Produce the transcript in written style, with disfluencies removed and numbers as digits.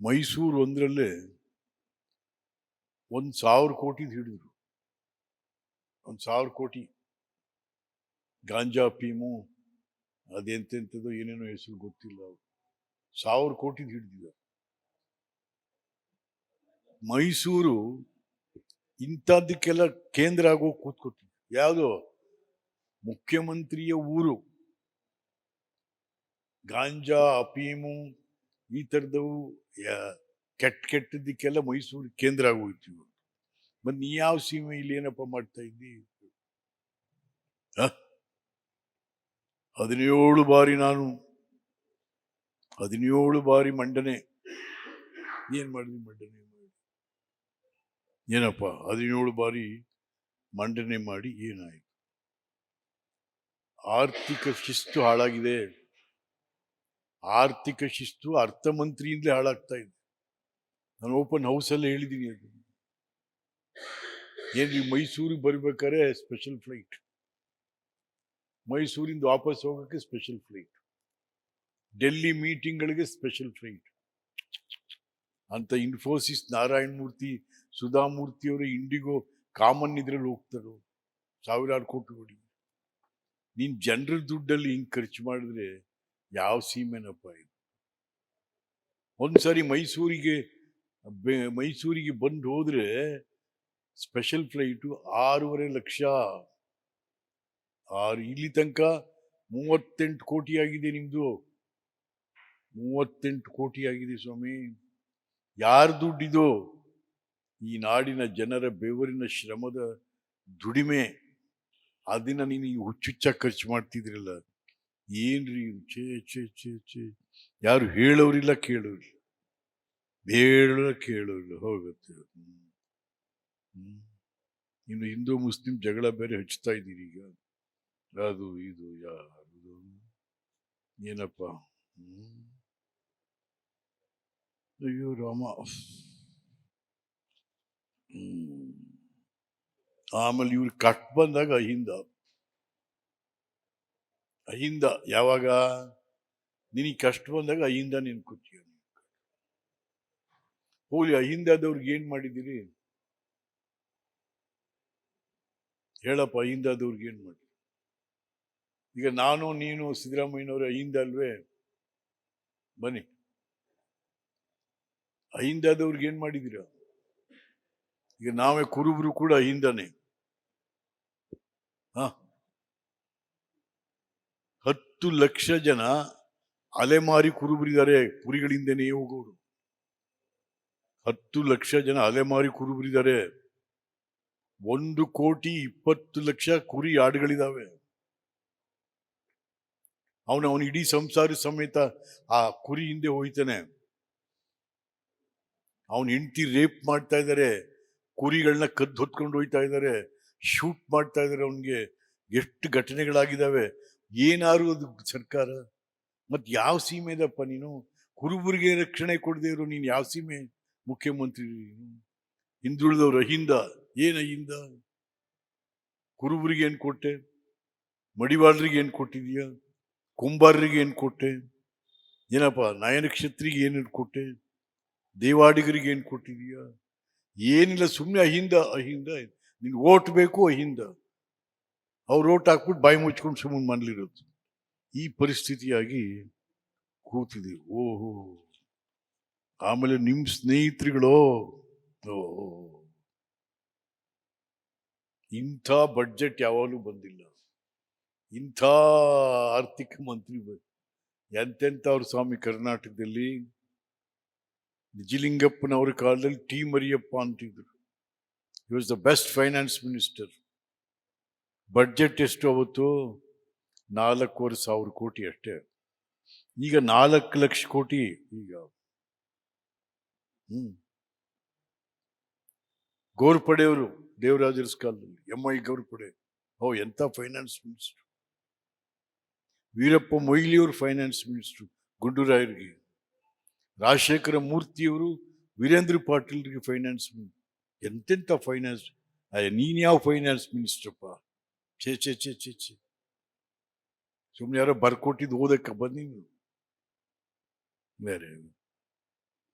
ಮೈಸೂರು ಒಂದರಲ್ಲೇ 1,000 ಕೋಟಿ ಹಿಡಿದ್ರು. 1,000 ಕೋಟಿ ಗಾಂಜಾ ಪೀಮು ಅದೆಂತೆಂಥದ್ದು ಏನೇನೋ ಹೆಸರು ಗೊತ್ತಿಲ್ಲ. 1,000 ಕೋಟಿ ಹಿಡಿದಿದ್ದಾರೆ. ಮೈಸೂರು ಇಂಥದ್ದಕ್ಕೆಲ್ಲ ಕೇಂದ್ರ ಆಗೋ ಕೂತ್ಕೊಟ್ಟಿದೆ. ಯಾವುದು ಮುಖ್ಯಮಂತ್ರಿಯ ಊರು. ಗಾಂಜಾ ಅಫೀಮು ಈ ಥರದವು ಕೆಟ್ಟದ್ದಕ್ಕೆಲ್ಲ ಮೈಸೂರು ಕೇಂದ್ರ ಆಗೋಯ್ತು. ಮತ್ತೆ ನೀ ಯಾವ ಸೀಮೆ ಇಲ್ಲಿ ಏನಪ್ಪ ಮಾಡ್ತಾ ಇದ್ದಿ? 17 ಬಾರಿ ನಾನು 17 ಬಾರಿ ಮಂಡನೆ. ಏನ್ ಮಾಡಿದ್ವಿ ಮಂಡನೆ ಮಾಡಿ? ಏನಪ್ಪ 17 ಬಾರಿ ಮಂಡನೆ ಮಾಡಿ ಏನಾಯ್ತು? ಆರ್ಥಿಕ ಶಿಸ್ತು ಹಾಳಾಗಿದೆ. ಆರ್ಥಿಕ ಶಿಸ್ತು ಅರ್ಥಮಂತ್ರಿಯಿಂದಲೇ ಹಾಳಾಗ್ತಾ ಇದೆ. ನಾನು ಓಪನ್ ಹೌಸಲ್ಲಿ ಹೇಳಿದ್ದೀನಿ. ಅದು ಏನ್ರಿ, ಮೈಸೂರಿಗೆ ಬರ್ಬೇಕಾದ್ರೆ ಸ್ಪೆಷಲ್ ಫ್ಲೈಟ್, ಮೈಸೂರಿಂದ ವಾಪಸ್ ಹೋಗಕ್ಕೆ ಸ್ಪೆಷಲ್ ಫ್ಲೈಟ್, ಡೆಲ್ಲಿ ಮೀಟಿಂಗ್ಗಳಿಗೆ ಸ್ಪೆಷಲ್ ಫ್ಲೈಟ್ ಅಂತ ಇನ್ಫೋಸಿಸ್ ನಾರಾಯಣ ಮೂರ್ತಿ, ಸುಧಾಮೂರ್ತಿ ಅವರು ಇಂಡಿಗೋ ಕಾಮನ್ ಇದ್ರಲ್ಲಿ ಹೋಗ್ತಾರೋ 1,000 ಕೋಟಿ. ನೀನ್ ಜನರ ದುಡ್ಡಲ್ಲಿ ಹಿಂಗ್ ಖರ್ಚು ಮಾಡಿದ್ರೆ ಯಾವ ಸೀಮೆನಪ್ಪ ಇದು? ಒಂದ್ಸರಿ ಮೈಸೂರಿಗೆ ಬಂದು ಹೋದ್ರೆ ಸ್ಪೆಷಲ್ ಫ್ಲೈಟು 6.5 ಲಕ್ಷ. ಇಲ್ಲಿ ತನಕ 38 ಕೋಟಿ ಆಗಿದೆ ನಿಮ್ದು. 38 ಕೋಟಿ ಆಗಿದೆ ಸ್ವಾಮಿ. ಯಾರ ದುಡ್ಡಿದು? ಈ ನಾಡಿನ ಜನರ ಬೆವರಿನ ಶ್ರಮದ ದುಡಿಮೆ. ಅದನ್ನ ನೀನು ಹುಚ್ಚುಚ್ಚಾಗಿ ಖರ್ಚು ಮಾಡ್ತಿದ್ರಲ್ಲ. ಏನ್ರಿ ಚೇ ಚೇ ಚೇ ಚೇ ಯಾರು ಹೇಳೋರಿಲ್ಲ, ಕೇಳೋರಿಲ್ಲ ಹೋಗುತ್ತೆ. ಇನ್ನು ಹಿಂದೂ ಮುಸ್ಲಿಂ ಜಗಳ ಬೇರೆ ಹಚ್ತಾ ಇದ್ದೀರಿ ಈಗ. ಅದು ಇದು ಯಾರು ಏನಪ್ಪ? ಅಯ್ಯೋ ರಾಮ. ಆಮೇಲೆ ಇವ್ರು ಕಟ್ ಬಂದಾಗ ಅಹಿಂದ ಯಾವಾಗ ನಿನಗೆ ಕಷ್ಟ ಬಂದಾಗ ಅಹಿಂದ ನೆನ್ಕೋತೀಯ. ಹೋಗ್ಲಿ, ಅಹಿಂದದವ್ರಿಗೆ ಏನ್ ಮಾಡಿದ್ದೀರಿ ಹೇಳಪ್ಪ? ಅಹಿಂದದವ್ರಿಗೆ ಏನ್ ಮಾಡಿ? ಈಗ ನಾನು ನೀನು ಸಿದ್ದರಾಮಯ್ಯನವರು ಅಹಿಂದ ಅಲ್ವೇ? ಬನ್ನಿ, ಅಹಿಂದದವ್ರಿಗೆ ಏನ್ ಮಾಡಿದ್ದೀರ? ಈಗ ನಾವೇ ಕುರುಬರು ಕೂಡ ಅಹಿಂದನೇ. 10 ಲಕ್ಷ ಜನ ಅಲೆಮಾರಿ ಕುರುಬರಿದ್ದಾರೆ. ಕುರಿಗಳಿಂದನೇ ಹೋಗೋರು 10 ಲಕ್ಷ ಜನ ಅಲೆಮಾರಿ ಕುರುಬರಿದ್ದಾರೆ. 1,20,00,000 ಕುರಿ ಆಡುಗಳಿದಾವೆ. ಅವನ ಇಡೀ ಸಂಸಾರ ಸಮೇತ ಆ ಕುರಿ ಹಿಂದೆ ಹೋಯ್ತಾನೆ. ಅವನ ಹೆಂಡತಿ ರೇಪ್ ಮಾಡ್ತಾ ಇದ್ದಾರೆ, ಕುರಿಗಳನ್ನ ಕದ್ದು ಹೊತ್ಕೊಂಡು ಹೋಯ್ತಾ ಇದ್ದಾರೆ, ಶೂಟ್ ಮಾಡ್ತಾ ಇದ್ದಾರೆ ಅವನಿಗೆ. ಎಷ್ಟು ಘಟನೆಗಳಾಗಿದ್ದಾವೆ. ಏನಾರು ಅದು ಸರ್ಕಾರ? ಮತ್ ಯಾವ ಸೀಮೆದಪ್ಪ ನೀನು? ಕುರುಬರಿಗೆ ರಕ್ಷಣೆ ಕೊಡದೆ ಇರೋ ನೀನು ಯಾವ ಸೀಮೆ ಮುಖ್ಯಮಂತ್ರಿ? ಹಿಂದುಳಿದವ್ರು ಅಹಿಂದ. ಏನ್ ಅಹಿಂದ? ಕುರುಬರಿಗೆ ಏನ್ ಕೊಟ್ಟೆ? ಮಡಿವಾಳರಿಗೆ ಏನ್ ಕೊಟ್ಟಿದೀಯ? ಕುಂಬಾರರಿಗೆ ಏನ್ ಕೊಟ್ಟೆ? ಏನಪ್ಪ ನಯನಕ್ಷತ್ರಿಗೆ ಏನೇನು ಕೊಟ್ಟೆ? ದೇವಾಡಿಗರಿಗೆ ಏನ್ ಕೊಟ್ಟಿದೀಯ? ಏನಿಲ್ಲ, ಸುಮ್ಮನೆ ಅಹಿಂದ. ನಿನ್ ಓಟ್ ಬೇಕು ಅಹಿಂದ. ಅವ್ರು ಓಟ್ ಹಾಕ್ಬಿಟ್ಟು ಬಾಯಿ ಮುಚ್ಕೊಂಡು ಸುಮ್ಮನೆ ಮನ್ಲಿರೋದು. ಈ ಪರಿಸ್ಥಿತಿಯಾಗಿ ಕೂತಿದೆ. ಓಹೋ. ಆಮೇಲೆ ನಿಮ್ ಸ್ನೇಹಿತರುಗಳು ಇಂಥ ಬಡ್ಜೆಟ್ ಯಾವಾಗಲೂ ಬಂದಿಲ್ಲ, ಇಂಥ ಆರ್ಥಿಕ ಮಂತ್ರಿ ಎಂತೆಂಥವ್ರು ಸ್ವಾಮಿ. ಕರ್ನಾಟಕದಲ್ಲಿ ನಿಜಲಿಂಗಪ್ಪನವರ ಕಾಲದಲ್ಲಿ ಟಿ ಮರಿಯಪ್ಪ ಅಂತಿದ್ರು. He was the best finance minister. Budget ಎಷ್ಟು ಅವತ್ತು? 4,500 ಕೋಟಿ ಅಷ್ಟೇ. ಈಗ 4 ಲಕ್ಷ ಕೋಟಿ. ಈಗ ಗೋರ್ಪಡೆಯವರು ದೇವರಾಜರ ಕಾಲದಲ್ಲಿ MI ಗೋರ್ಪಡೆ, ಎಂತ ಫೈನಾನ್ಸ್ ಮಿನಿಸ್ಟರ್. ವೀರಪ್ಪ ಮೊಯ್ಲಿಯವರು ಫೈನಾನ್ಸ್ ಮಿನಿಸ್ಟರ್ ಗುಂಡೂರಾಯರಿಗೆ. ರಾಜಶೇಖರ ಮೂರ್ತಿಯವರು ವೀರೇಂದ್ರ ಪಾಟೀಲ್ರಿಗೆ ಫೈನಾನ್ಸ್ ಮಿನಿಸ್ಟರ್. ಎಂತೆಂಥ ಫೈನಾನ್ಸ್. ನೀನ್ ಯಾವ ಫೈನಾನ್ಸ್ ಮಿನಿಸ್ಟ್ರಪ್ಪ? ಛೇ ಛೇ ಛೇ ಛೇ ಛೇ. ಸುಮ್ಮನೆ ಯಾರೋ ಬರ್ಕೊಟ್ಟಿದ್ದು ಓದಕ್ಕೆ ಬನ್ನಿ. Very good.